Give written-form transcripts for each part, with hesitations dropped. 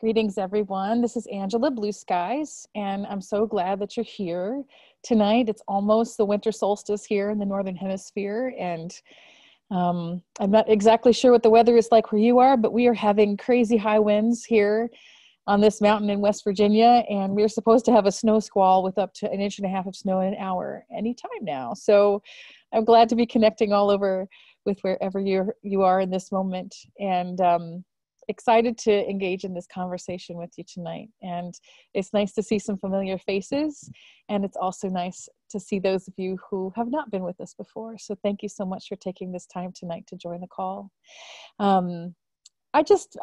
Greetings, everyone. This is Angela, Blueskies, and I'm so glad that you're here tonight. It's almost the winter solstice here in the Northern Hemisphere, and I'm not exactly sure what the weather is like where you are, but we are having crazy high winds here on this mountain in West Virginia, and we're supposed to have a snow squall with up to 1.5 inches of snow in an hour anytime now. So I'm glad to be connecting all over with wherever you are in this moment, and excited to engage in this conversation with you tonight. And it's nice to see some familiar faces, and it's also nice to see those of you who have not been with us before. So thank you so much for taking this time tonight to join the call. I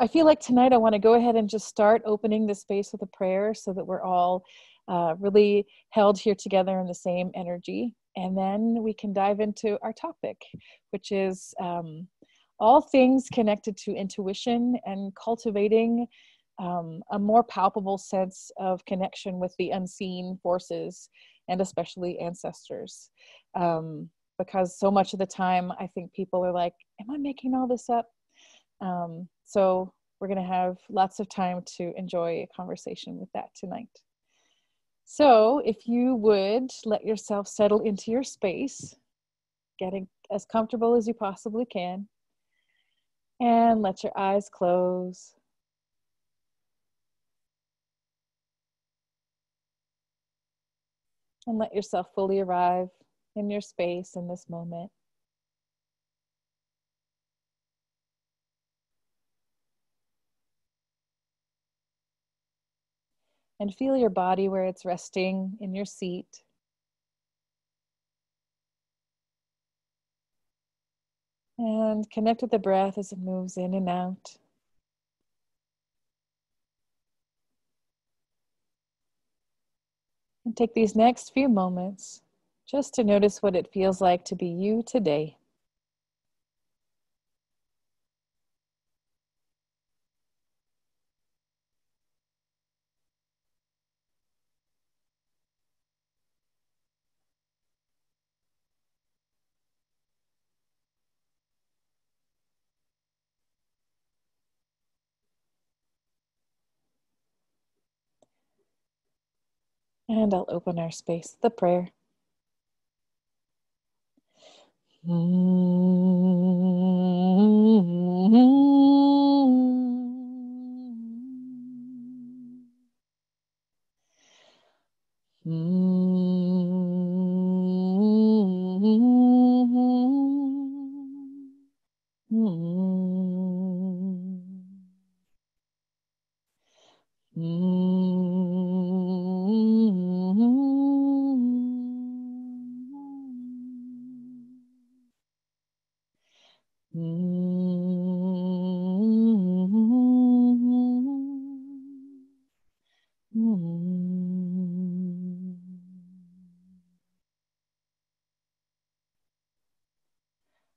feel like tonight I want to go ahead and just start opening the space with a prayer so that we're all really held here together in the same energy. And then we can dive into our topic, which is all things connected to intuition and cultivating a more palpable sense of connection with the unseen forces and especially ancestors. Because so much of the time I think people are like, am I making all this up? So we're going to have lots of time to enjoy a conversation with that tonight. So if you would let yourself settle into your space, getting as comfortable as you possibly can, and let your eyes close. And let yourself fully arrive in your space in this moment. And feel your body where it's resting in your seat. And connect with the breath as it moves in and out. And take these next few moments just to notice what it feels like to be you today. And I'll open our space with a prayer.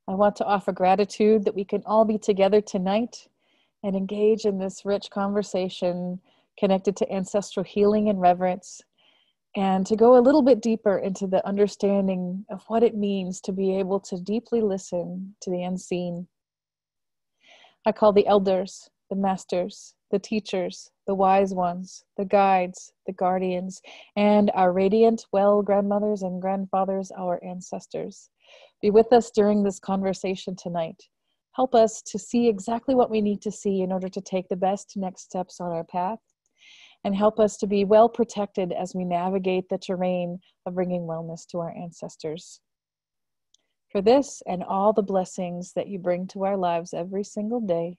I want to offer gratitude that we can all be together tonight and engage in this rich conversation connected to ancestral healing and reverence, and to go a little bit deeper into the understanding of what it means to be able to deeply listen to the unseen. I call the elders, the masters, the teachers, the wise ones, the guides, the guardians, and our radiant, well grandmothers and grandfathers, our ancestors. Be with us during this conversation tonight. Help us to see exactly what we need to see in order to take the best next steps on our path, and help us to be well protected as we navigate the terrain of bringing wellness to our ancestors. For this and all the blessings that you bring to our lives every single day,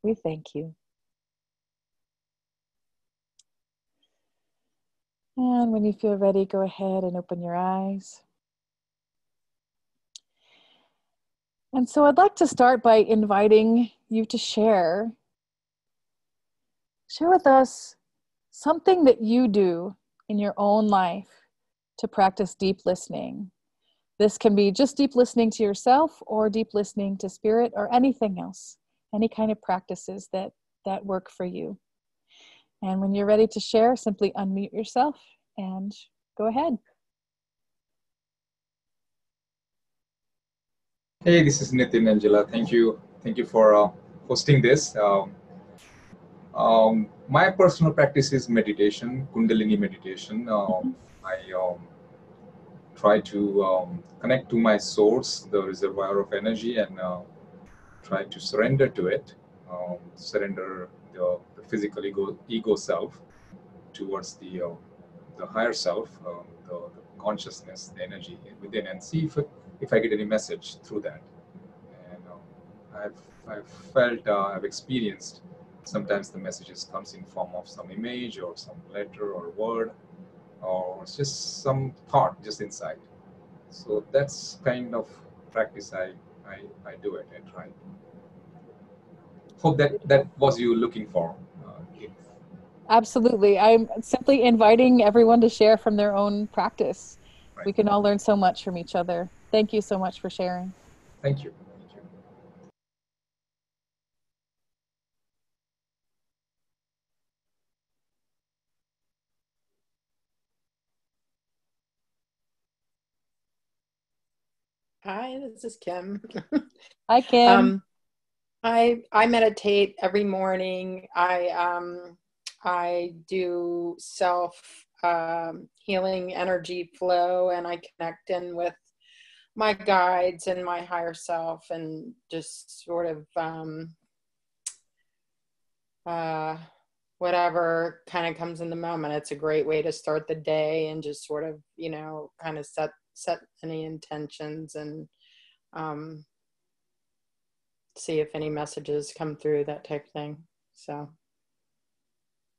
we thank you. And when you feel ready, go ahead and open your eyes. And so I'd like to start by inviting you to share with us something that you do in your own life to practice deep listening. This can be just deep listening to yourself or deep listening to spirit or anything else, any kind of practices that work for you. And when you're ready to share, simply unmute yourself and go ahead. Hey, this is Nitin, Angela. Thank you for hosting this. My personal practice is meditation, Kundalini meditation. I try to connect to my source, the reservoir of energy, and try to surrender to it, surrender the physical ego self towards the higher self, the consciousness, the energy within, and see if I get any message through that. And I've felt, I've experienced. Sometimes the messages comes in form of some image or some letter or word, or it's just some thought just inside. So that's kind of practice I do it. I try. Hope that was you looking for. If, Absolutely. I'm simply inviting everyone to share from their own practice. right. We can all learn so much from each other. Thank you so much for sharing. Thank you. Thank you. Hi, this is Kim. Hi, Kim. um, I meditate every morning. I do self healing energy flow, and I connect in with my guides and my higher self, and just sort of uh, whatever kind of comes in the moment. It's a great way to start the day and just sort of, kind of set any intentions and um, see if any messages come through, that type of thing. So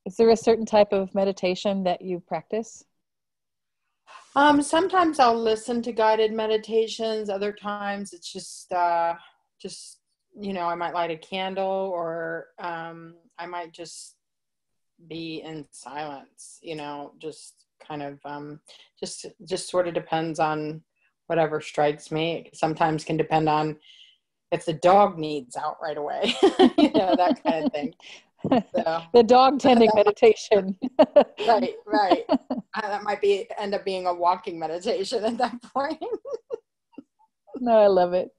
Is there a certain type of meditation that you practice? sometimes I'll listen to guided meditations. Other times it's just I might light a candle, or I might just be in silence, just kind of just sort of depends on whatever strikes me. Sometimes can depend on if the dog needs out right away, that kind of thing. So The dog tending meditation. right. That might end up being a walking meditation at that point. No, I love it.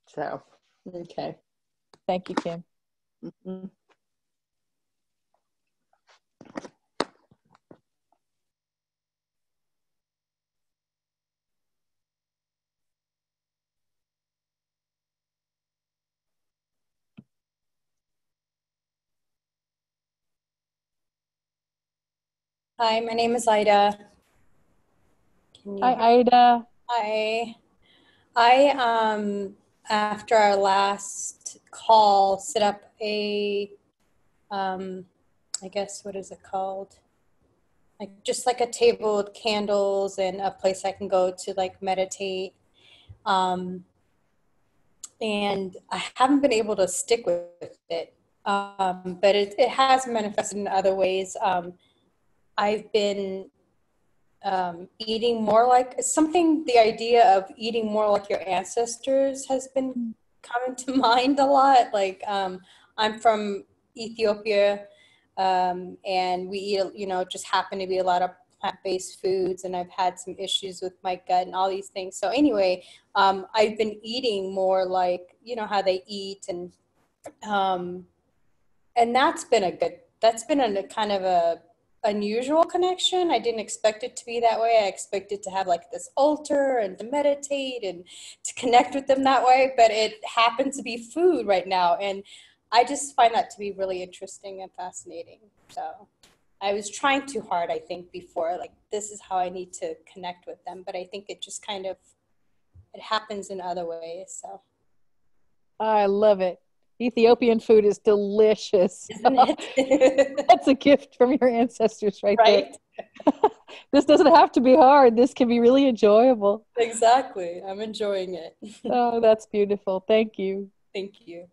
So, okay. Thank you, Kim. Mm-hmm. Hi, my name is Ida. Can you Hi, hear? Ida. Hi. I after our last call set up a I guess what is it called? Like just like a table with candles and a place I can go to like meditate. Um, and I haven't been able to stick with it. But it has manifested in other ways. I've been eating more like something, the idea of eating more like your ancestors has been coming to mind a lot. Like I'm from Ethiopia, and we eat, just happen to be a lot of plant-based foods, and I've had some issues with my gut and all these things. So anyway, I've been eating more like, how they eat, um, and that's been a kind of a unusual connection. I didn't expect it to be that way. I expected to have like this altar and to meditate and to connect with them that way, but it happened to be food right now. And I just find that to be really interesting and fascinating. So I was trying too hard, I think, before, like, this is how I need to connect with them. But I think it just kind of, it happens in other ways. So. I love it. Ethiopian food is delicious. Isn't it? That's a gift from your ancestors right Right? there. This doesn't have to be hard. This can be really enjoyable. Exactly. I'm enjoying it. Oh, that's beautiful. Thank you. Thank you.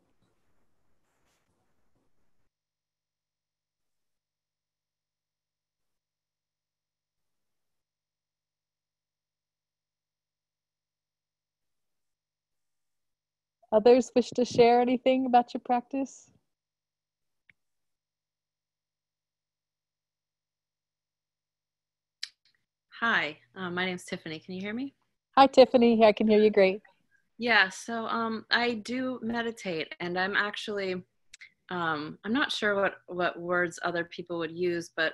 Others wish to share anything about your practice? Hi, my name's Tiffany. Can you hear me? Hi, Tiffany. I can hear you great. Yeah, so I do meditate, and I'm actually I'm not sure what words other people would use, but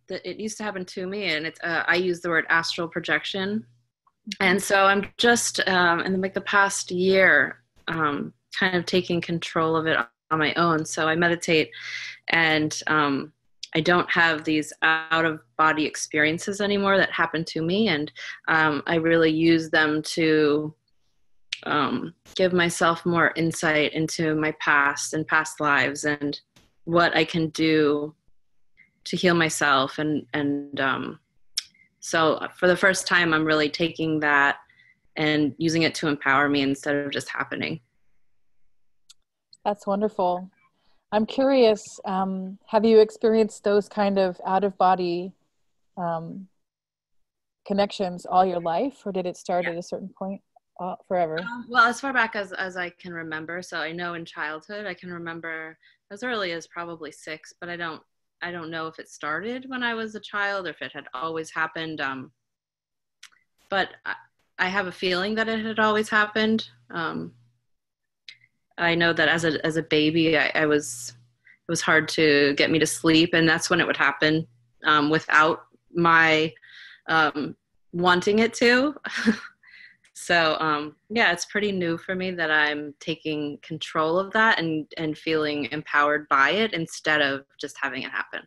it used to happen to me, and I use the word astral projection. And so I'm just in like the past year kind of taking control of it on my own. So I meditate, and I don't have these out of body experiences anymore that happen to me, and I really use them to give myself more insight into my past and past lives and what I can do to heal myself. And so for the first time, I'm really taking that and using it to empower me instead of just happening. That's wonderful. I'm curious, have you experienced those kind of out-of-body connections all your life, or did it start at a certain point forever? Well, as far back as I can remember. So I know in childhood, I can remember as early as probably 6, but I don't know if it started when I was a child or if it had always happened. But I have a feeling that it had always happened. I know that as a baby, it was hard to get me to sleep, and that's when it would happen without my wanting it to. So yeah, it's pretty new for me that I'm taking control of that and feeling empowered by it instead of just having it happen.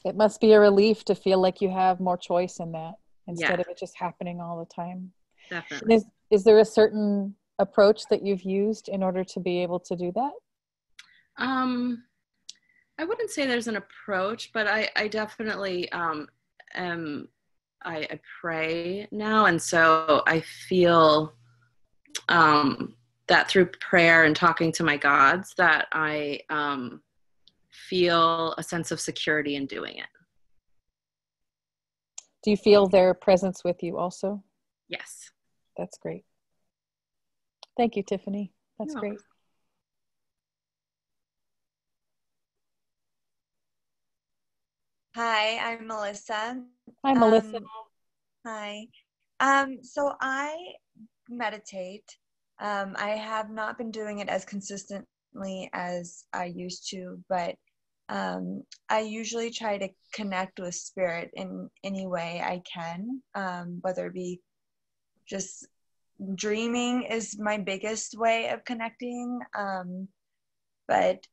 It must be a relief to feel like you have more choice in that instead of it just happening all the time. Definitely. Is there a certain approach that you've used in order to be able to do that? I wouldn't say there's an approach, but I definitely I pray now, and so I feel that through prayer and talking to my gods that I feel a sense of security in doing it. Do you feel their presence with you also? Yes. That's great. Thank you, Tiffany. That's great. Hi, I'm Melissa. Hi, Melissa. Hi. So I meditate. I have not been doing it as consistently as I used to, but I usually try to connect with spirit in any way I can, whether it be just dreaming is my biggest way of connecting, but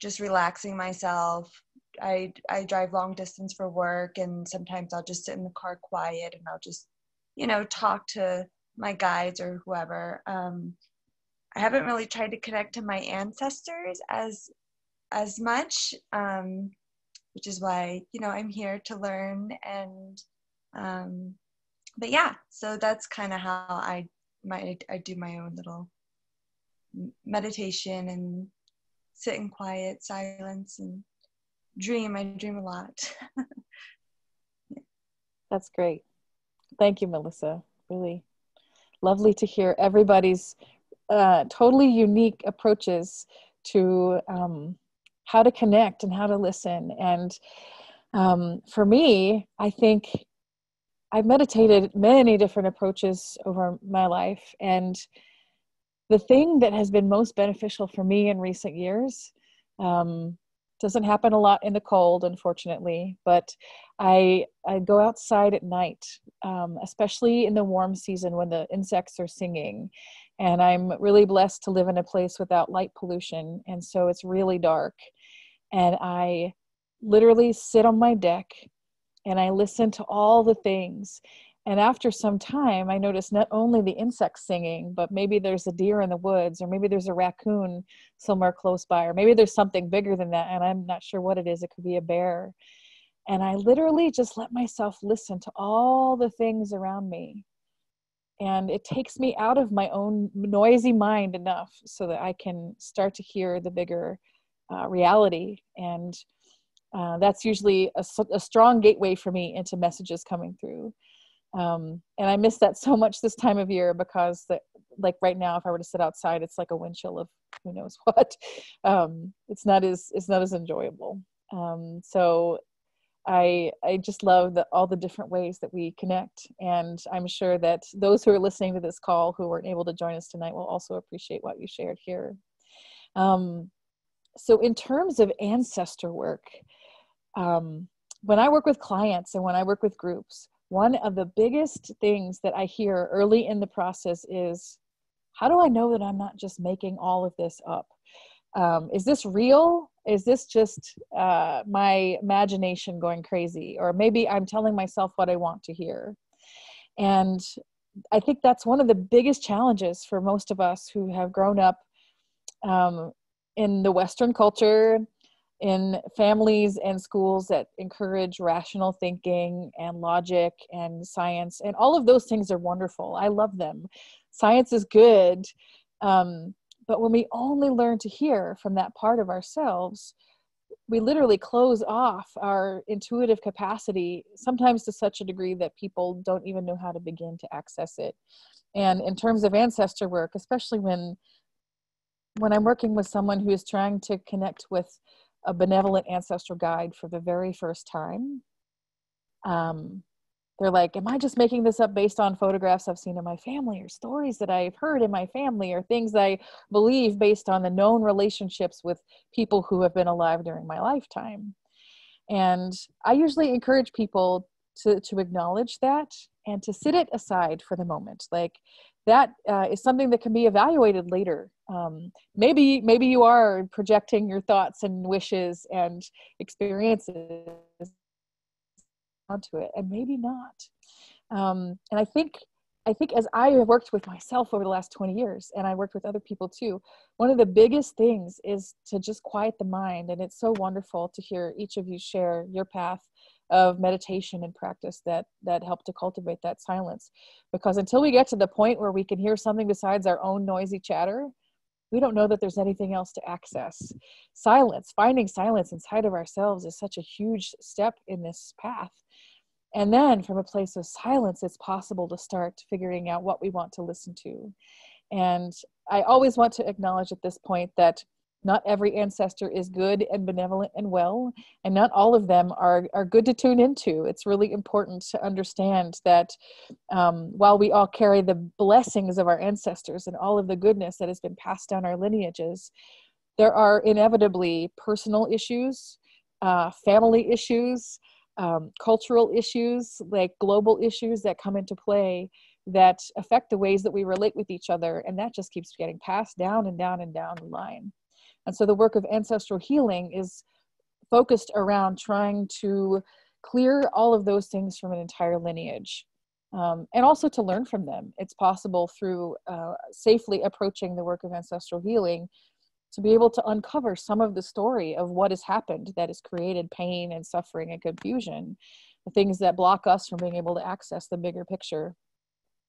just relaxing myself. I drive long distance for work, and sometimes I'll just sit in the car quiet and I'll just, talk to my guides or whoever. I haven't really tried to connect to my ancestors as much, which is why, I'm here to learn. And, but yeah, so that's kind of how I do my own little meditation and sit in quiet silence and dream. I dream a lot. That's great. Thank you, Melissa. Really lovely to hear everybody's totally unique approaches to how to connect and how to listen. And for me, I think I've meditated many different approaches over my life. And the thing that has been most beneficial for me in recent years doesn't happen a lot in the cold, unfortunately, but I go outside at night, especially in the warm season when the insects are singing. And I'm really blessed to live in a place without light pollution. And so it's really dark. And I literally sit on my deck and I listen to all the things. And after some time, I notice not only the insects singing, but maybe there's a deer in the woods, or maybe there's a raccoon somewhere close by, or maybe there's something bigger than that, and I'm not sure what it is. It could be a bear. And I literally just let myself listen to all the things around me. And it takes me out of my own noisy mind enough so that I can start to hear the bigger reality. And that's usually a strong gateway for me into messages coming through. And I miss that so much this time of year, because like right now, if I were to sit outside, it's like a wind chill of who knows what. It's not as enjoyable. So I just love all the different ways that we connect. And I'm sure that those who are listening to this call who weren't able to join us tonight will also appreciate what you shared here. So in terms of ancestor work, when I work with clients and when I work with groups, one of the biggest things that I hear early in the process is, how do I know that I'm not just making all of this up? Is this real? Is this just my imagination going crazy? Or maybe I'm telling myself what I want to hear. And I think that's one of the biggest challenges for most of us who have grown up in the Western culture, in families and schools that encourage rational thinking and logic and science. And all of those things are wonderful. I love them. Science is good. But when we only learn to hear from that part of ourselves, we literally close off our intuitive capacity, sometimes to such a degree that people don't even know how to begin to access it. And in terms of ancestor work, especially when I'm working with someone who is trying to connect with a benevolent ancestral guide for the very first time, they're like, am I just making this up based on photographs I've seen in my family, or stories that I've heard in my family, or things I believe based on the known relationships with people who have been alive during my lifetime? And I usually encourage people to acknowledge that and to sit it aside for the moment. Like, that is something that can be evaluated later. Maybe you are projecting your thoughts and wishes and experiences onto it, and maybe not. And I think as I have worked with myself over the last 20 years, and I worked with other people too, one of the biggest things is to just quiet the mind. And it's so wonderful to hear each of you share your path of meditation and practice that help to cultivate that silence. Because until we get to the point where we can hear something besides our own noisy chatter, we don't know that there's anything else to access. Silence, finding silence inside of ourselves, is such a huge step in this path. And then from a place of silence, it's possible to start figuring out what we want to listen to. And I always want to acknowledge at this point that not every ancestor is good and benevolent and well, and not all of them are good to tune into. It's really important to understand that while we all carry the blessings of our ancestors and all of the goodness that has been passed down our lineages, there are inevitably personal issues, family issues, cultural issues, like global issues that come into play that affect the ways that we relate with each other. And that just keeps getting passed down and down and down the line. And so the work of ancestral healing is focused around trying to clear all of those things from an entire lineage, and also to learn from them. It's possible through safely approaching the work of ancestral healing to be able to uncover some of the story of what has happened that has created pain and suffering and confusion, the things that block us from being able to access the bigger picture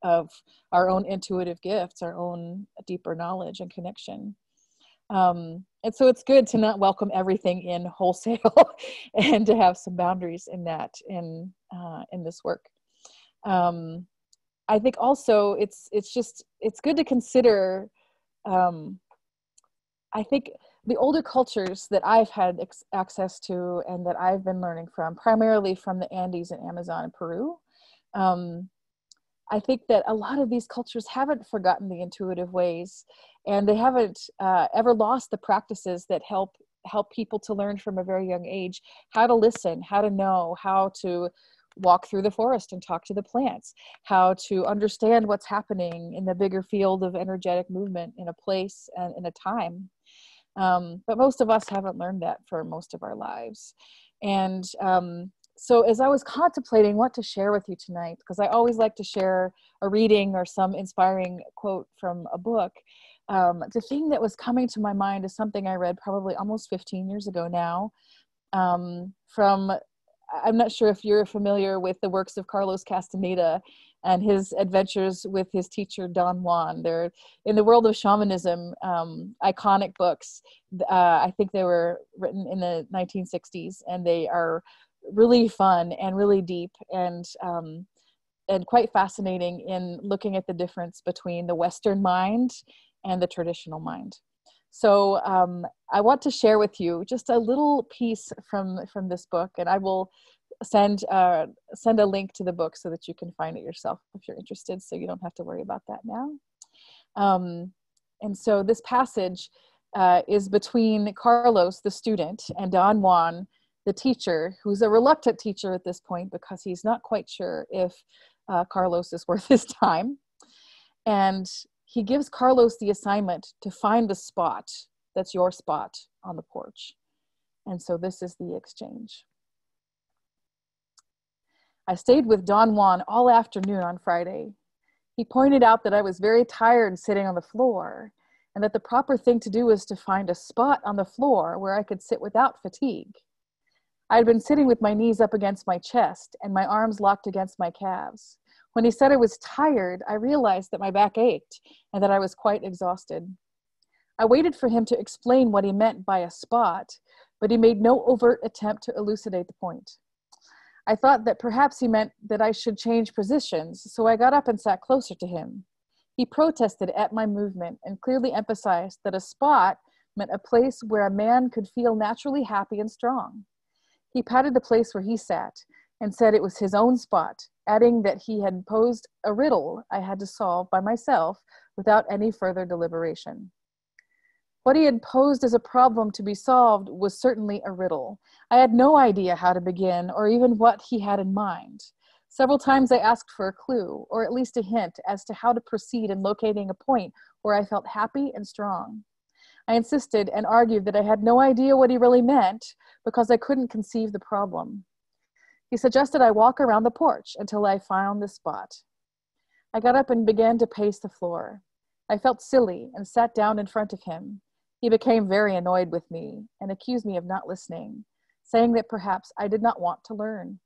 of our own intuitive gifts, our own deeper knowledge and connection. And so it's good to not welcome everything in wholesale and to have some boundaries in that, in this work. I think also it's good to consider, I think the older cultures that I've had access to and that I've been learning from, primarily from the Andes and Amazon and Peru, I think that a lot of these cultures haven't forgotten the intuitive ways, and they haven't ever lost the practices that help people to learn from a very young age how to listen, how to know, how to walk through the forest and talk to the plants, how to understand what's happening in the bigger field of energetic movement in a place and in a time. But most of us haven't learned that for most of our lives. And so as I was contemplating what to share with you tonight, because I always like to share a reading or some inspiring quote from a book, the thing that was coming to my mind is something I read probably almost 15 years ago now, from, I'm not sure if you're familiar with the works of Carlos Castaneda and his adventures with his teacher, Don Juan. They're, in the world of shamanism, iconic books. I think they were written in the 1960s, and they are really fun and really deep and quite fascinating in looking at the difference between the Western mind and the traditional mind. So I want to share with you just a little piece from this book, and I will send a link to the book so that you can find it yourself if you're interested, so you don't have to worry about that now. And so this passage is between Carlos, the student, and Don Juan, the teacher, who's a reluctant teacher at this point because he's not quite sure if Carlos is worth his time. And he gives Carlos the assignment to find the spot that's your spot on the porch. And so this is the exchange. I stayed with Don Juan all afternoon on Friday. He pointed out that I was very tired sitting on the floor, and that the proper thing to do is to find a spot on the floor where I could sit without fatigue. I had been sitting with my knees up against my chest and my arms locked against my calves. When he said I was tired, I realized that my back ached and that I was quite exhausted. I waited for him to explain what he meant by a spot, but he made no overt attempt to elucidate the point. I thought that perhaps he meant that I should change positions, so I got up and sat closer to him. He protested at my movement and clearly emphasized that a spot meant a place where a man could feel naturally happy and strong. He patted the place where he sat and said it was his own spot, adding that he had posed a riddle I had to solve by myself without any further deliberation. What he had posed as a problem to be solved was certainly a riddle. I had no idea how to begin or even what he had in mind. Several times I asked for a clue, or at least a hint, as to how to proceed in locating a point where I felt happy and strong. I insisted and argued that I had no idea what he really meant because I couldn't conceive the problem. He suggested I walk around the porch until I found the spot. I got up and began to pace the floor. I felt silly and sat down in front of him. He became very annoyed with me and accused me of not listening, saying that perhaps I did not want to learn.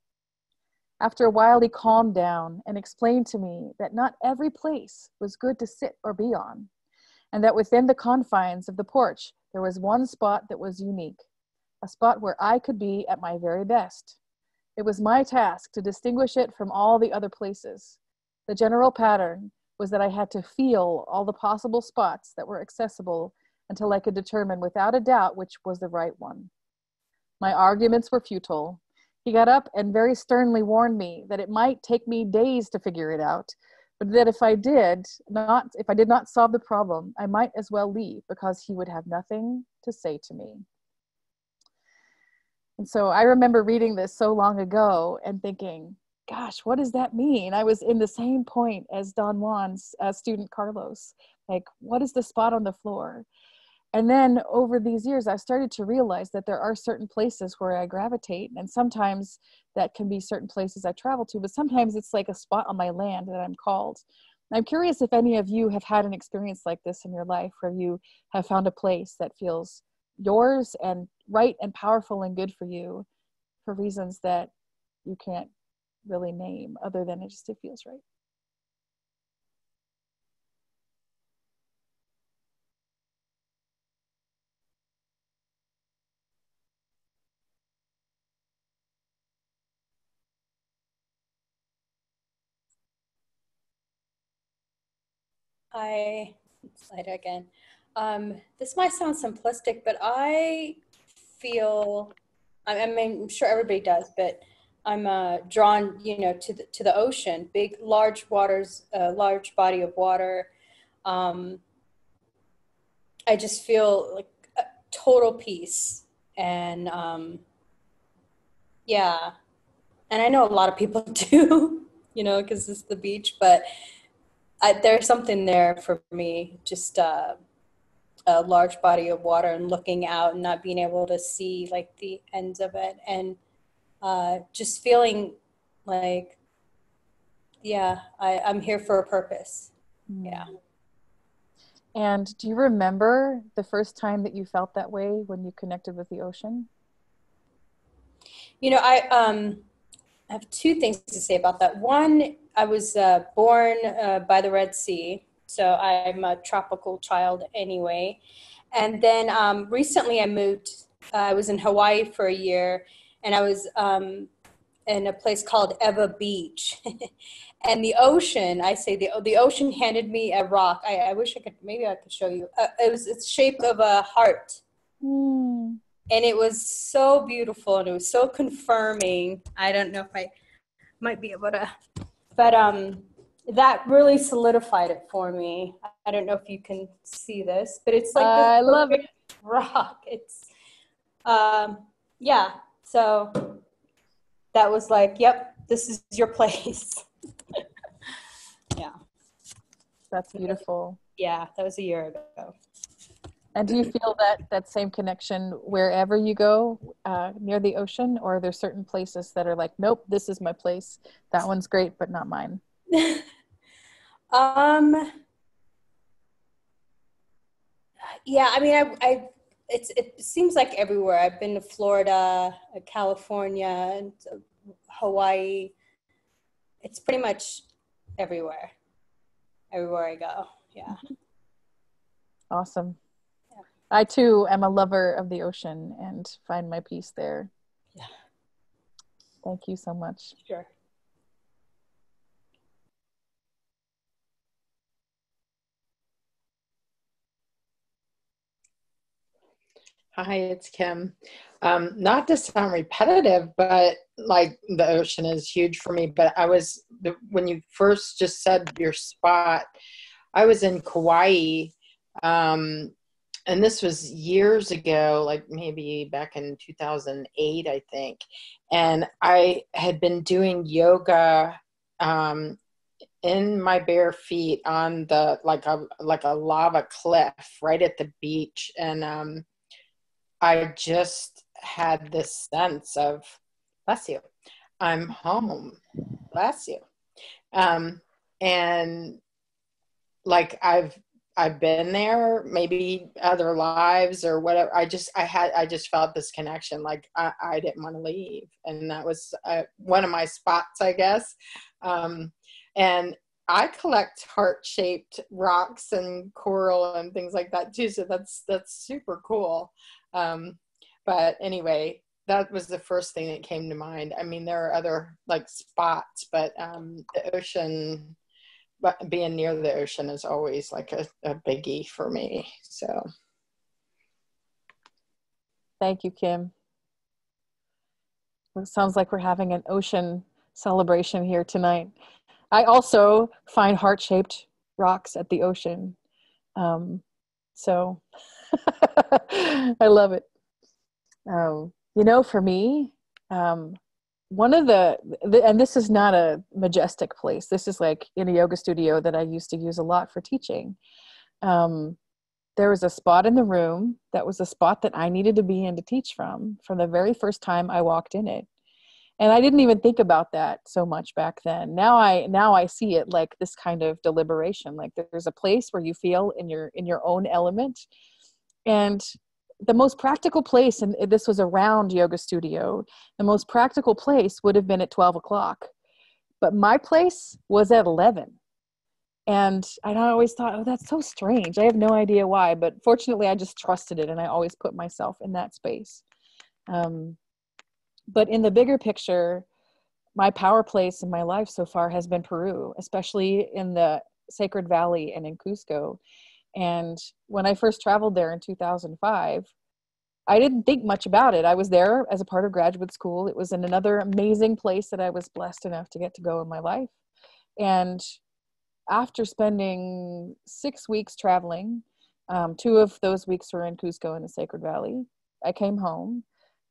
After a while, he calmed down and explained to me that not every place was good to sit or be on, and that within the confines of the porch, there was one spot that was unique, a spot where I could be at my very best. It was my task to distinguish it from all the other places. The general pattern was that I had to feel all the possible spots that were accessible until I could determine without a doubt which was the right one. My arguments were futile. He got up and very sternly warned me that it might take me days to figure it out, but that if I did not solve the problem, I might as well leave because he would have nothing to say to me. And so I remember reading this so long ago and thinking, gosh, what does that mean? I was in the same point as Don Juan's student Carlos. Like, what is the spot on the floor? And then over these years, I started to realize that there are certain places where I gravitate, and sometimes that can be certain places I travel to, but sometimes it's like a spot on my land that I'm called. I'm curious if any of you have had an experience like this in your life where you have found a place that feels yours and right and powerful and good for you for reasons that you can't really name other than it feels right. Slide again. This might sound simplistic, but I feel, I mean, I'm sure everybody does, but I'm drawn, to the ocean, big, large waters, large body of water. I just feel like a total peace, and yeah, and I know a lot of people do, because it's the beach, but there's something there for me, just a large body of water and looking out and not being able to see like the ends of it, and just feeling like, yeah, I'm here for a purpose. Yeah. And do you remember the first time that you felt that way when you connected with the ocean? I have two things to say about that. One, I was born by the Red Sea, so I'm a tropical child anyway. And then recently I moved, I was in Hawaii for a year, and I was in a place called Eva Beach. And the ocean, the ocean handed me a rock. I wish maybe I could show you. It's shaped of a heart. Mm. And it was so beautiful, and it was so confirming. I don't know if I might be able to, but that really solidified it for me. I don't know if you can see this, but it's like this I love it. rock. It's, yeah. So that was like, yep, this is your place. Yeah. That's beautiful. Yeah, that was a year ago. And do you feel that same connection wherever you go, near the ocean, or are there certain places that are like, nope, this is my place. That one's great, but not mine. Yeah, I mean, it seems like everywhere. I've been to Florida, California, and Hawaii. It's pretty much everywhere I go. Yeah. Awesome. Yeah. I too am a lover of the ocean and find my peace there. Yeah. Thank you so much. Sure. Hi, it's Kim. Not to sound repetitive, but like the ocean is huge for me. But when you first just said your spot, I was in Kauai, and this was years ago, like maybe back in 2008, I think. And I had been doing yoga in my bare feet on the like a lava cliff right at the beach, and I just had this sense of, bless you, I'm home, bless you. And like I've been there, maybe other lives or whatever. I just felt this connection. Like I didn't want to leave. And that was one of my spots, I guess. And I collect heart-shaped rocks and coral and things like that too. So that's super cool. But anyway, that was the first thing that came to mind. I mean, there are other like spots, but the ocean, but being near the ocean is always like a biggie for me. So. Thank you, Kim. It sounds like we're having an ocean celebration here tonight. I also find heart-shaped rocks at the ocean. So I love it. For me, one of and this is not a majestic place. This is like in a yoga studio that I used to use a lot for teaching. There was a spot in the room that was a spot that I needed to be in to teach from the very first time I walked in it. And I didn't even think about that so much back then. Now I see it like this kind of deliberation. Like there's a place where you feel in your own element. And the most practical place, and this was a round yoga studio, the most practical place would have been at 12 o'clock. But my place was at 11. And I always thought, oh, that's so strange. I have no idea why. But fortunately, I just trusted it. And I always put myself in that space. But in the bigger picture, my power place in my life so far has been Peru, especially in the Sacred Valley and in Cusco. And when I first traveled there in 2005, I didn't think much about it. I was there as a part of graduate school. It was in another amazing place that I was blessed enough to get to go in my life. And after spending 6 weeks traveling, 2 of those weeks were in Cusco in the Sacred Valley, I came home.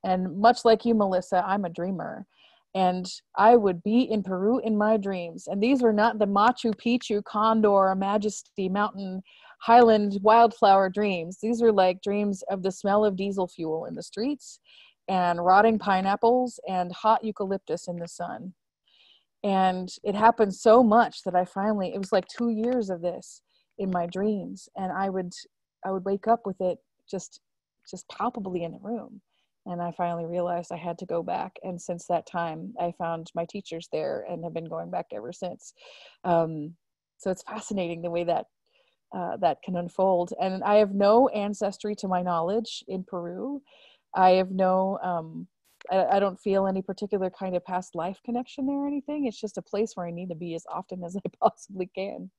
And much like you, Melissa, I'm a dreamer. And I would be in Peru in my dreams. And these were not the Machu Picchu, Condor, Majesty, Mountain, Highland, wildflower dreams. These were like dreams of the smell of diesel fuel in the streets and rotting pineapples and hot eucalyptus in the sun. And it happened so much that it was like 2 years of this in my dreams. And I would wake up with it just palpably in the room. And I finally realized I had to go back. And since that time, I found my teachers there and have been going back ever since. So it's fascinating the way that can unfold. And I have no ancestry to my knowledge in Peru. I have I don't feel any particular kind of past life connection there or anything. It's just a place where I need to be as often as I possibly can.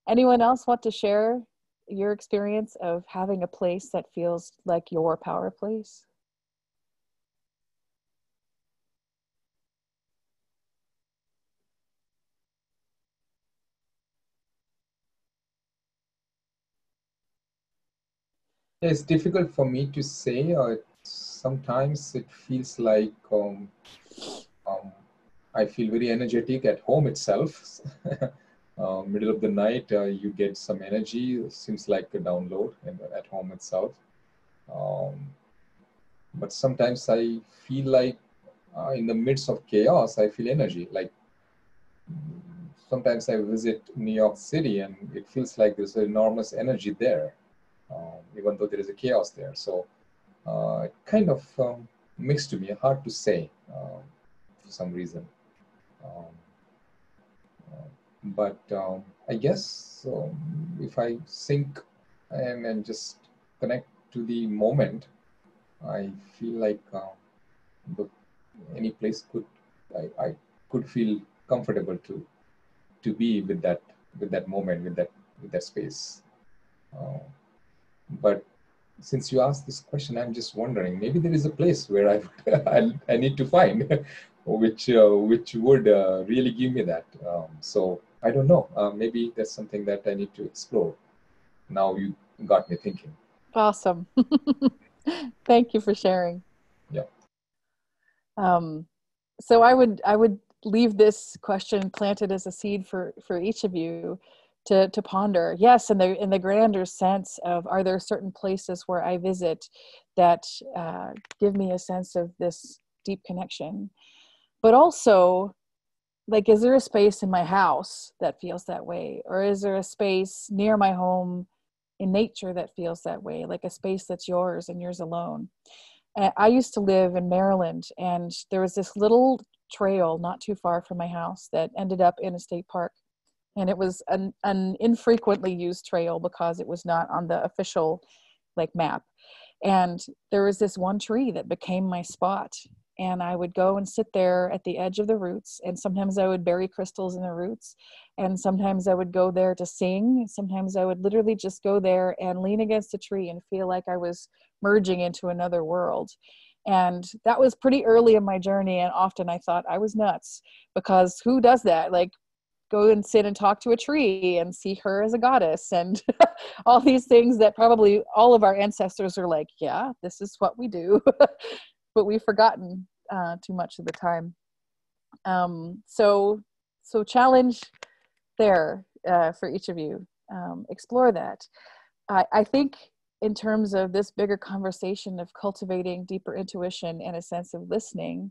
Anyone else want to share your experience of having a place that feels like your power place? It's difficult for me to say. Sometimes it feels like um, I feel very energetic at home itself. Middle of the night, you get some energy. It seems like a download at home itself. Um, but sometimes I feel like in the midst of chaos, I feel energy. Like sometimes I visit New York City and it feels like there's enormous energy there, even though there is a chaos there. So kind of mixed to me, hard to say for some reason. Um, but I guess if I sync and just connect to the moment, I feel like the, any place I could feel comfortable to be with that moment with that space. Uh, but since you asked this question, I'm just wondering, maybe there is a place where I need to find which would really give me that. So I don't know. Maybe that's something that I need to explore. Now you got me thinking. Awesome. Thank you for sharing. Yeah. Um, so I would leave this question planted as a seed for each of you to ponder. Yes, in the grander sense of, are there certain places where I visit that give me a sense of this deep connection? But also, like, is there a space in my house that feels that way, or is there a space near my home in nature that feels that way, like a space that's yours and yours alone? I used to live in Maryland, and there was this little trail not too far from my house that ended up in a state park. And it was an infrequently used trail because it was not on the official like map. And there was this one tree that became my spot. And I would go and sit there at the edge of the roots. And sometimes I would bury crystals in the roots. And sometimes I would go there to sing. Sometimes I would literally just go there and lean against a tree and feel like I was merging into another world. And that was pretty early in my journey. And often I thought I was nuts, because who does that? Like, go and sit and talk to a tree and see her as a goddess and all these things that probably all of our ancestors are like, yeah, this is what we do. But we've forgotten too much of the time. So challenge there for each of you. Explore that. I think in terms of this bigger conversation of cultivating deeper intuition and a sense of listening,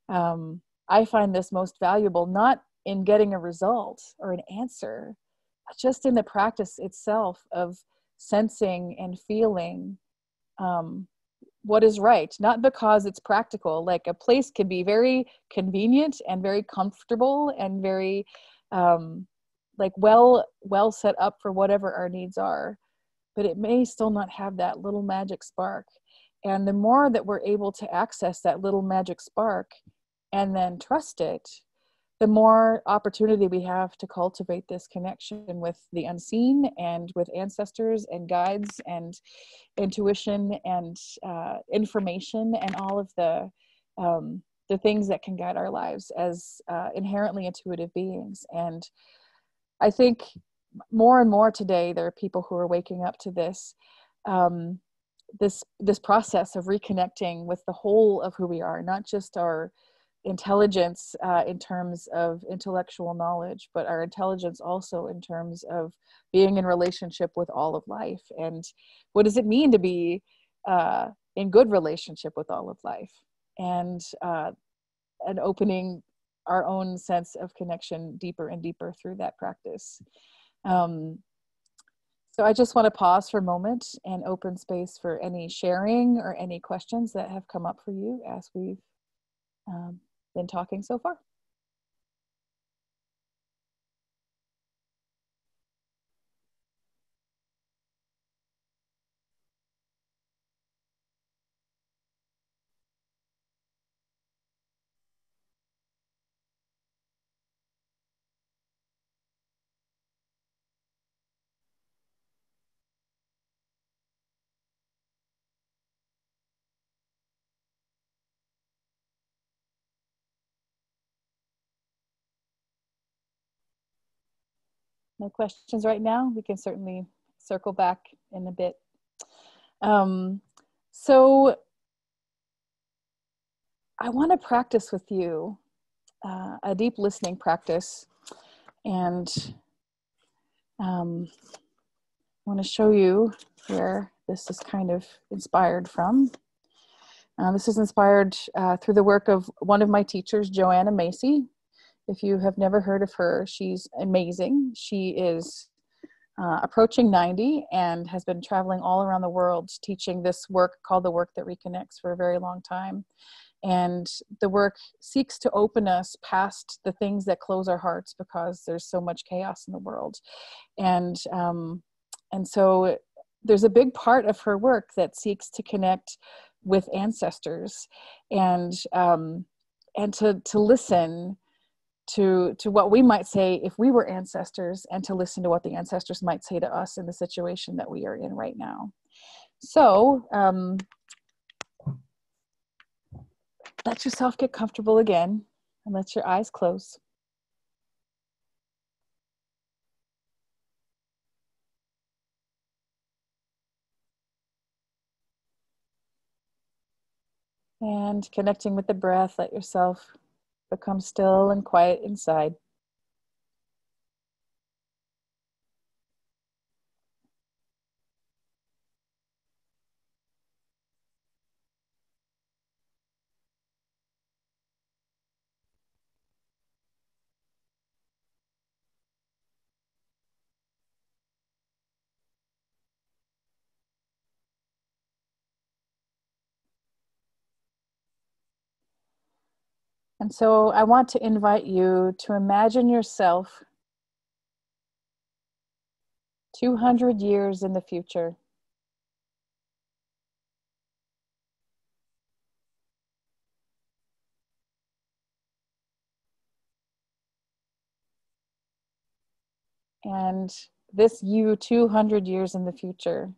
I find this most valuable not in getting a result or an answer, but just in the practice itself of sensing and feeling what is right. Not because it's practical. Like, a place can be very convenient and very comfortable and very like well set up for whatever our needs are, but it may still not have that little magic spark. And the more that we're able to access that little magic spark and then trust it, the more opportunity we have to cultivate this connection with the unseen and with ancestors and guides and intuition and information and all of the things that can guide our lives as inherently intuitive beings. And I think more and more today, there are people who are waking up to this, this process of reconnecting with the whole of who we are, not just our intelligence in terms of intellectual knowledge, but our intelligence also in terms of being in relationship with all of life. And what does it mean to be in good relationship with all of life? And opening our own sense of connection deeper and deeper through that practice. So I just want to pause for a moment and open space for any sharing or any questions that have come up for you as we've been talking so far. No questions right now. We can certainly circle back in a bit. So I want to practice with you a deep listening practice, and I want to show you where this is kind of inspired from. This is inspired through the work of one of my teachers, Joanna Macy. If you have never heard of her, she's amazing. She is approaching 90 and has been traveling all around the world teaching this work called The Work That Reconnects for a very long time. And the work seeks to open us past the things that close our hearts because there's so much chaos in the world. And so there's a big part of her work that seeks to connect with ancestors and to listen to what we might say if we were ancestors, and to listen to what the ancestors might say to us in the situation that we are in right now. So let yourself get comfortable again and let your eyes close. And connecting with the breath, let yourself become still and quiet inside. And so I want to invite you to imagine yourself 200 years in the future. And this you 200 years in the future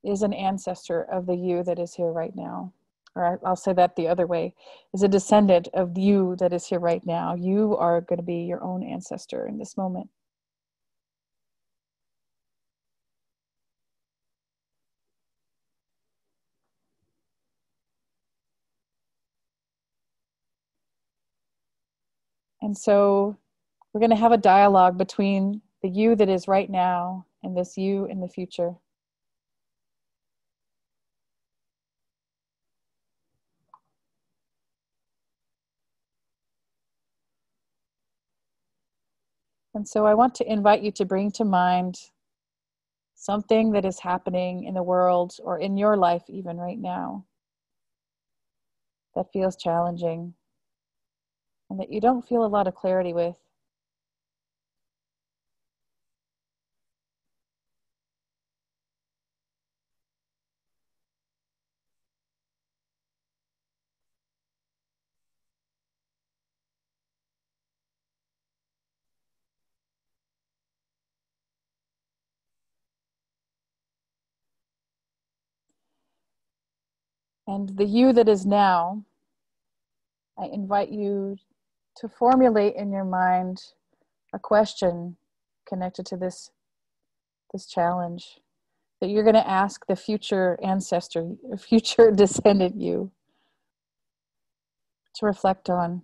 is an ancestor of the you that is here right now. Or I'll say that the other way, is a descendant of you that is here right now. You are going to be your own ancestor in this moment. And so we're going to have a dialogue between the you that is right now and this you in the future. And so I want to invite you to bring to mind something that is happening in the world or in your life even right now that feels challenging and that you don't feel a lot of clarity with. And the you that is now, I invite you to formulate in your mind a question connected to this challenge that you're going to ask the future ancestor, future descendant you, to reflect on.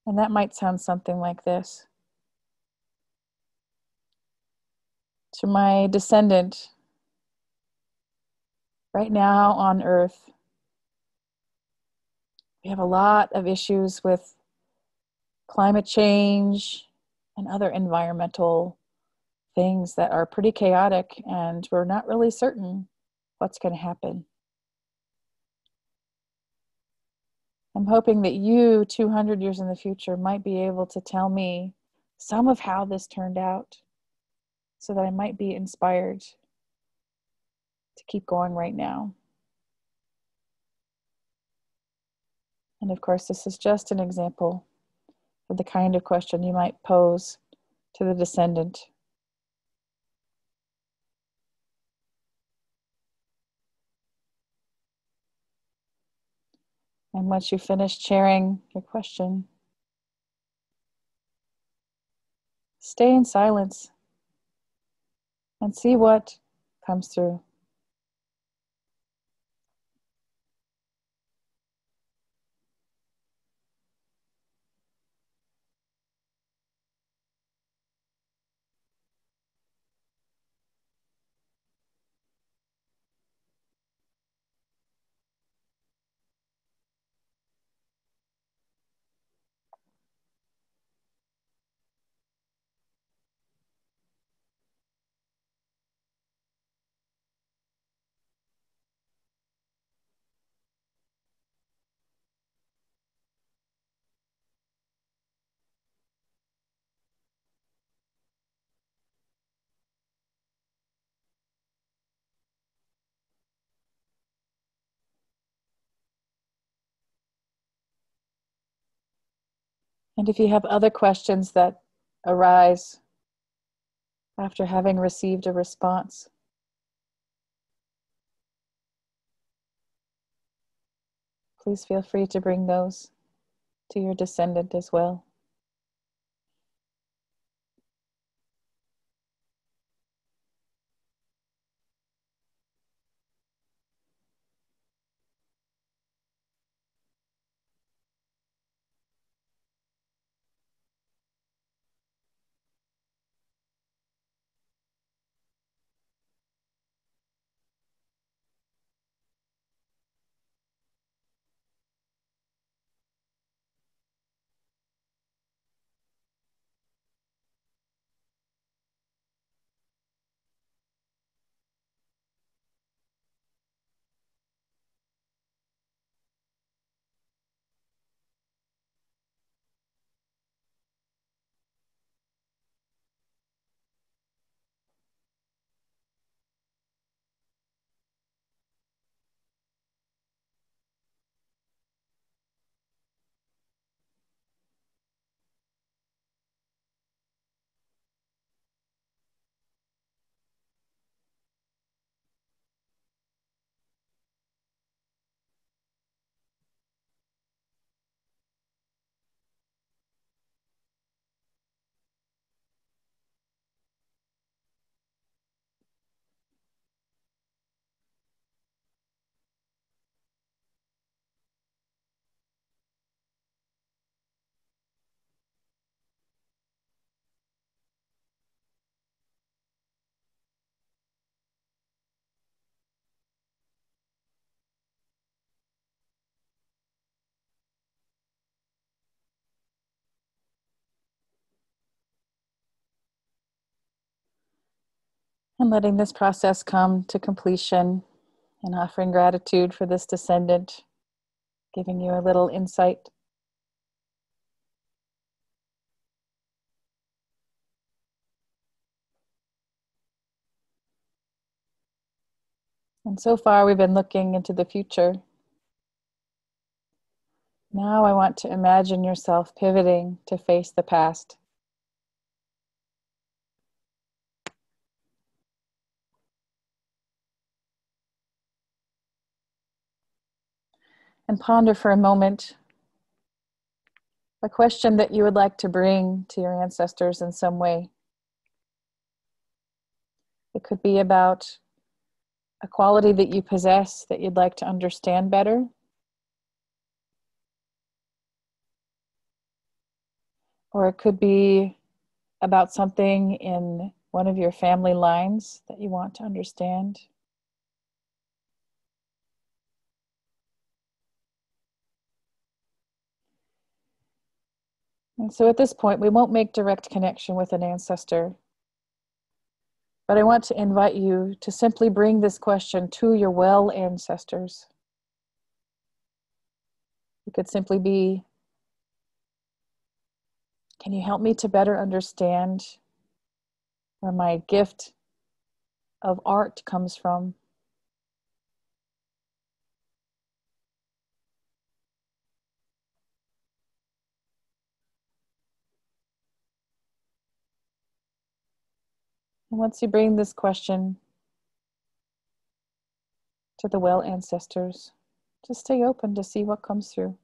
And that might sound something like this. To my descendant, right now on Earth, we have a lot of issues with climate change and other environmental things that are pretty chaotic, and we're not really certain what's going to happen. I'm hoping that you, 200 years in the future, might be able to tell me some of how this turned out so that I might be inspired to keep going right now. And of course, this is just an example of the kind of question you might pose to the descendant. And once you finish sharing your question, stay in silence and see what comes through. And if you have other questions that arise after having received a response, please feel free to bring those to your descendant as well. And letting this process come to completion and offering gratitude for this descendant, giving you a little insight. And so far we've been looking into the future. Now I want to imagine yourself pivoting to face the past. And ponder for a moment a question that you would like to bring to your ancestors in some way. It could be about a quality that you possess that you'd like to understand better. Or it could be about something in one of your family lines that you want to understand. And so at this point, we won't make direct connection with an ancestor, but I want to invite you to simply bring this question to your well ancestors. It could simply be, can you help me to better understand where my gift of art comes from? And once you bring this question to the well ancestors, just stay open to see what comes through.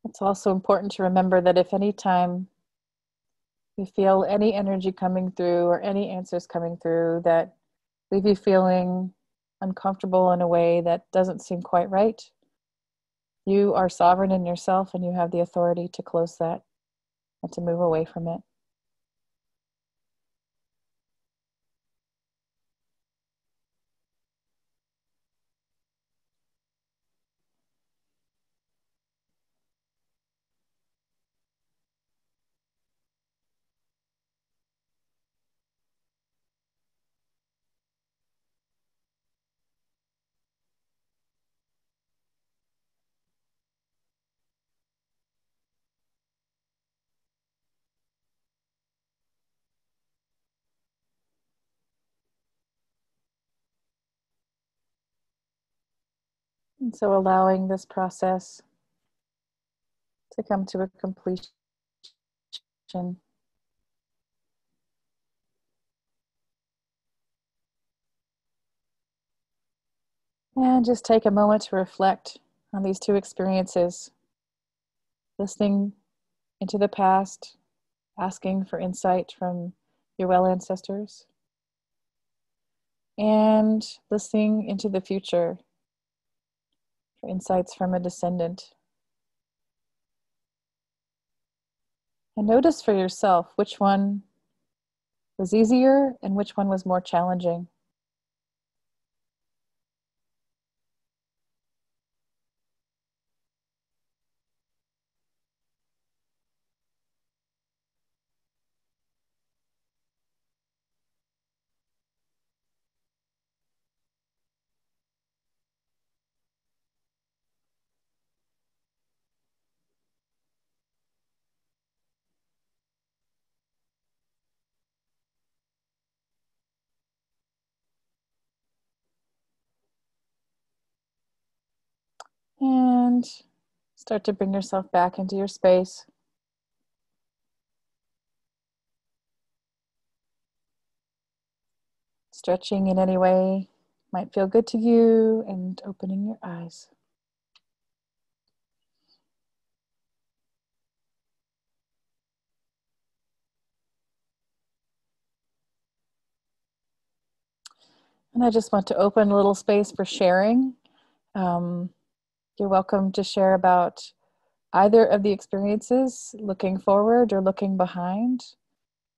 It's also important to remember that if any time you feel any energy coming through or any answers coming through that leave you feeling uncomfortable in a way that doesn't seem quite right, you are sovereign in yourself and you have the authority to close that and to move away from it. And so allowing this process to come to a completion. And just take a moment to reflect on these two experiences, listening into the past, asking for insight from your well ancestors, and listening into the future for insights from a descendant. And notice for yourself which one was easier and which one was more challenging. And start to bring yourself back into your space. Stretching in any way might feel good to you and opening your eyes. And I just want to open a little space for sharing. You're welcome to share about either of the experiences, looking forward or looking behind.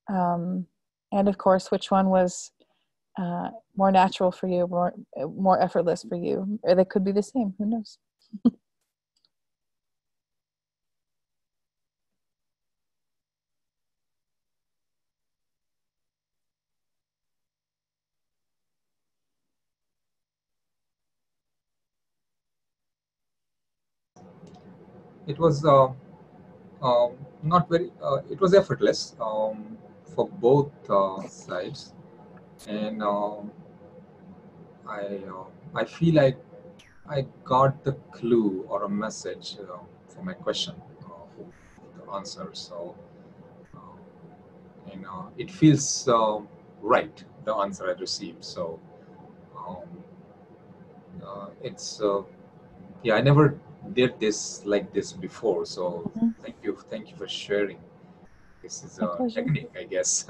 And of course, which one was more natural for you, more effortless for you, or they could be the same, who knows? It was not very. It was effortless for both sides, and I feel like I got the clue or a message for my question, the answer. So, and it feels right, the answer I received. So, um, it's yeah, I never did this like this before. So, Mhm. thank you for sharing. This is My a pleasure. technique, I guess.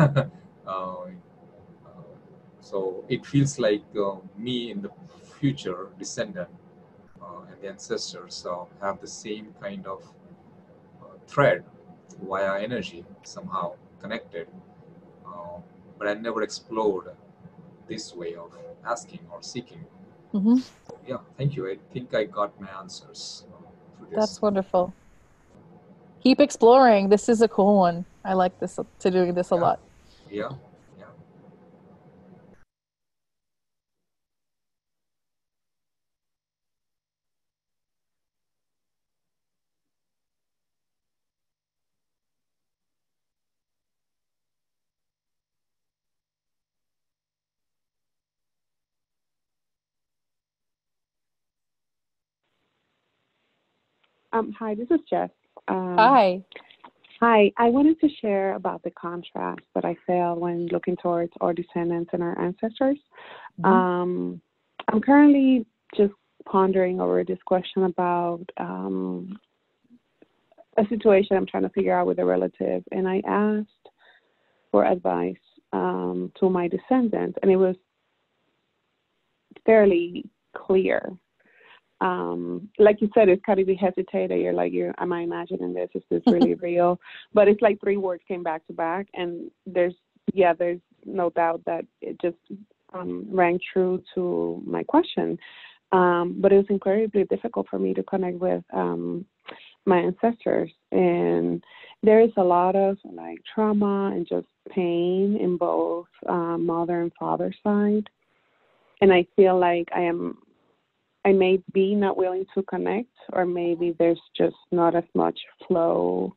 So it feels like me in the future descendant and the ancestors have the same kind of thread via energy somehow connected. Uh, but I never explored this way of asking or seeking. Mm-hmm. Yeah, thank you. I think I got my answers through this. That's wonderful. Keep exploring. This is a cool one. I like this to doing this a Yeah, lot. yeah, yeah. Hi, this is Jess. Hi. Hi, I wanted to share about the contrast that I felt when looking towards our descendants and our ancestors. Mm-hmm. I'm currently just pondering over this question about a situation I'm trying to figure out with a relative, and I asked for advice to my descendants, and it was fairly clear. Like you said, it's kind of you hesitate. You're like, am I imagining this? Is this really real? But it's like 3 words came back to back, and there's no doubt that it just rang true to my question. But it was incredibly difficult for me to connect with my ancestors, and there is a lot of like trauma and just pain in both mother and father side, and I feel like I may be not willing to connect, or maybe there's just not as much flow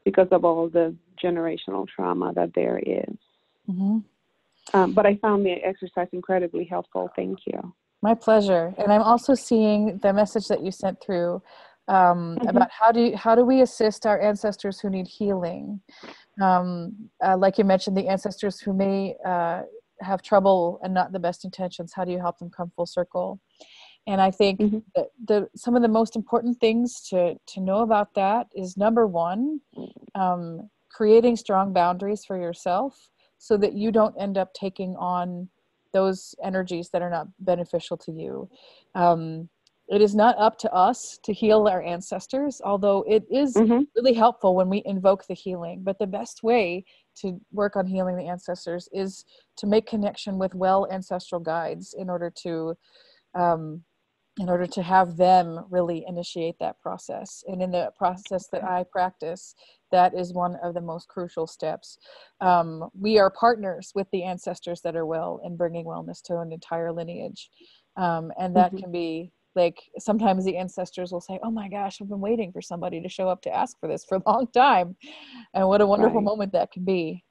because of all the generational trauma that there is. Mm-hmm. But I found the exercise incredibly helpful. Thank you. My pleasure. And I'm also seeing the message that you sent through about how do we assist our ancestors who need healing. Like you mentioned, the ancestors who may have trouble and not the best intentions. How do you help them come full circle? And I think that some of the most important things to know about that is, number one, creating strong boundaries for yourself so that you don't end up taking on those energies that are not beneficial to you. It is not up to us to heal our ancestors, although it is really helpful when we invoke the healing. But the best way to work on healing the ancestors is to make connection with well ancestral guides in order to have them really initiate that process. And in the process that I practice, that is one of the most crucial steps. We are partners with the ancestors that are well in bringing wellness to an entire lineage. And that can be like, sometimes the ancestors will say, oh my gosh, I've been waiting for somebody to show up to ask for this for a long time. And what a wonderful moment that can be.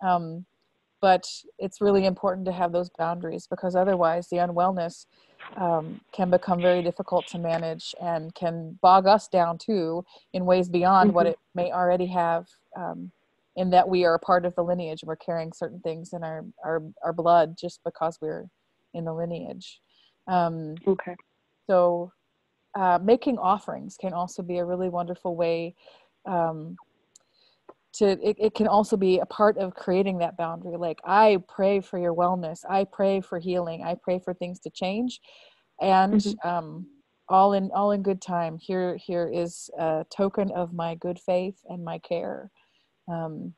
But it's really important to have those boundaries, because otherwise the unwellness can become very difficult to manage and can bog us down too in ways beyond what it may already have, in that we are a part of the lineage and we're carrying certain things in our blood just because we're in the lineage. So making offerings can also be a really wonderful way it can also be a part of creating that boundary. Like, I pray for your wellness. I pray for healing. I pray for things to change. And all in good time. Here is a token of my good faith and my care. And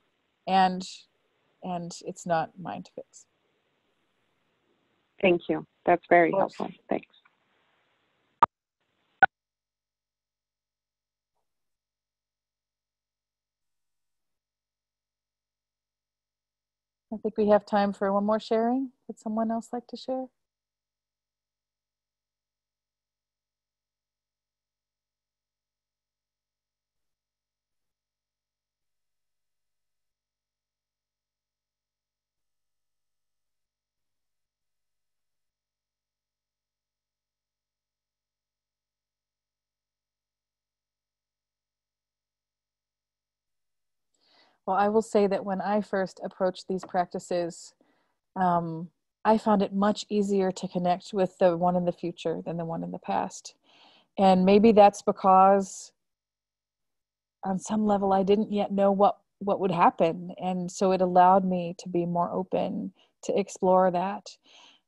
it's not mine to fix. Thank you. That's very helpful. Thanks. I think we have time for one more sharing. Would someone else like to share? Well, I will say that when I first approached these practices, I found it much easier to connect with the one in the future than the one in the past. And maybe that's because on some level I didn't yet know what would happen. And so it allowed me to be more open to explore that.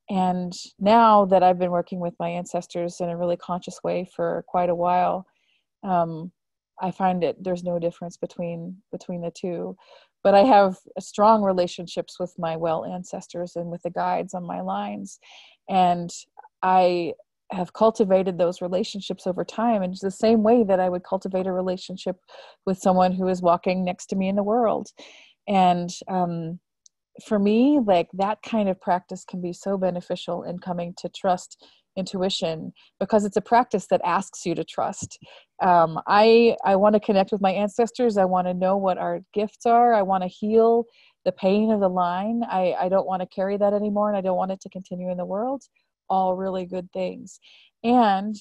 And now that I've been working with my ancestors in a really conscious way for quite a while, I find there's no difference between the two. But I have strong relationships with my well ancestors and with the guides on my lines. And I have cultivated those relationships over time in the same way that I would cultivate a relationship with someone who is walking next to me in the world. And for me, like, that kind of practice can be so beneficial in coming to trust intuition, because it's a practice that asks you to trust. I want to connect with my ancestors. I want to know what our gifts are. I want to heal the pain of the line. I don't want to carry that anymore, and I don't want it to continue in the world. All really good things. And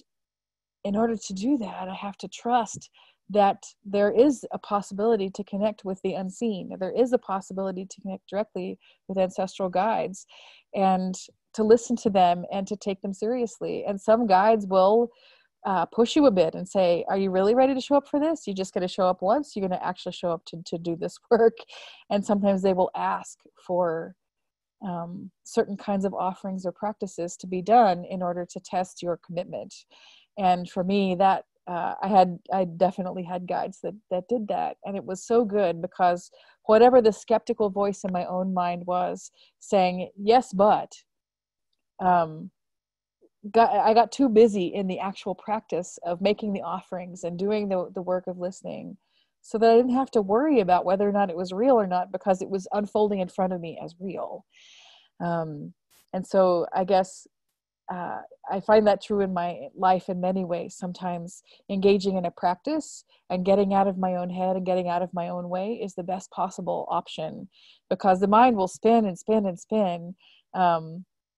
in order to do that, I have to trust that there is a possibility to connect with the unseen. There is a possibility to connect directly with ancestral guides, and to listen to them and to take them seriously. And some guides will push you a bit and say, are you really ready to show up for this? You're just going to show up once? You're going to actually show up to do this work? And sometimes they will ask for certain kinds of offerings or practices to be done in order to test your commitment. And for me, that I definitely had guides that did that. And it was so good, because whatever the skeptical voice in my own mind was saying, yes, but, I got too busy in the actual practice of making the offerings and doing the work of listening, so that I didn't have to worry about whether or not it was real or not, because it was unfolding in front of me as real. And so I guess I find that true in my life in many ways. Sometimes engaging in a practice and getting out of my own head and getting out of my own way is the best possible option, because the mind will spin and spin and spin.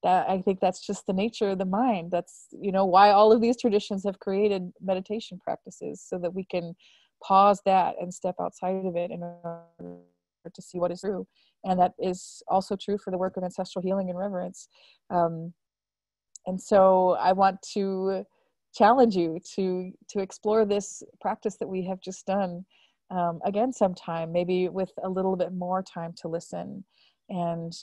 I think that's just the nature of the mind. That's, why all of these traditions have created meditation practices, so that we can pause that and step outside of it in order to see what is true. And that is also true for the work of ancestral healing and reverence. And so I want to challenge you to explore this practice that we have just done again sometime, maybe with a little bit more time to listen. And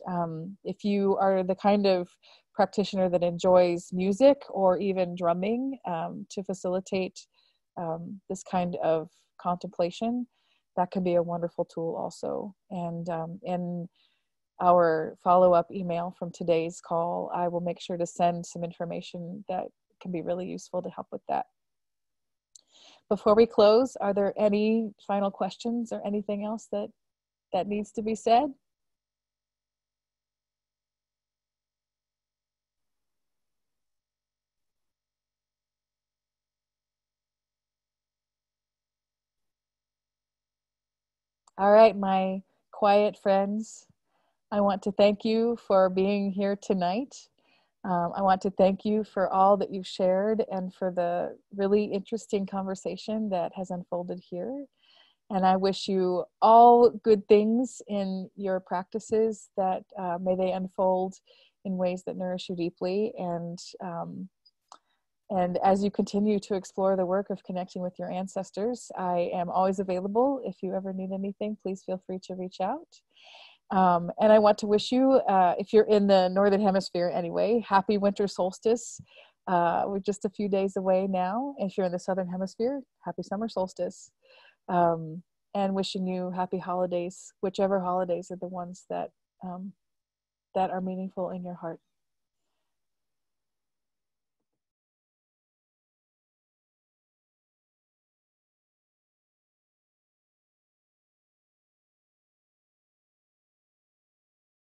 if you are the kind of practitioner that enjoys music or even drumming to facilitate this kind of contemplation, that can be a wonderful tool also. And in our follow-up email from today's call, I will make sure to send some information that can be really useful to help with that. Before we close, are there any final questions or anything else that needs to be said? All right, my quiet friends, I want to thank you for being here tonight. I want to thank you for all that you've shared and for the really interesting conversation that has unfolded here. And I wish you all good things in your practices, that may they unfold in ways that nourish you deeply. And as you continue to explore the work of connecting with your ancestors, I am always available. If you ever need anything, please feel free to reach out. And I want to wish you, if you're in the Northern Hemisphere anyway, happy winter solstice. We're just a few days away now. If you're in the Southern Hemisphere, happy summer solstice. And wishing you happy holidays, whichever holidays are the ones that are meaningful in your heart.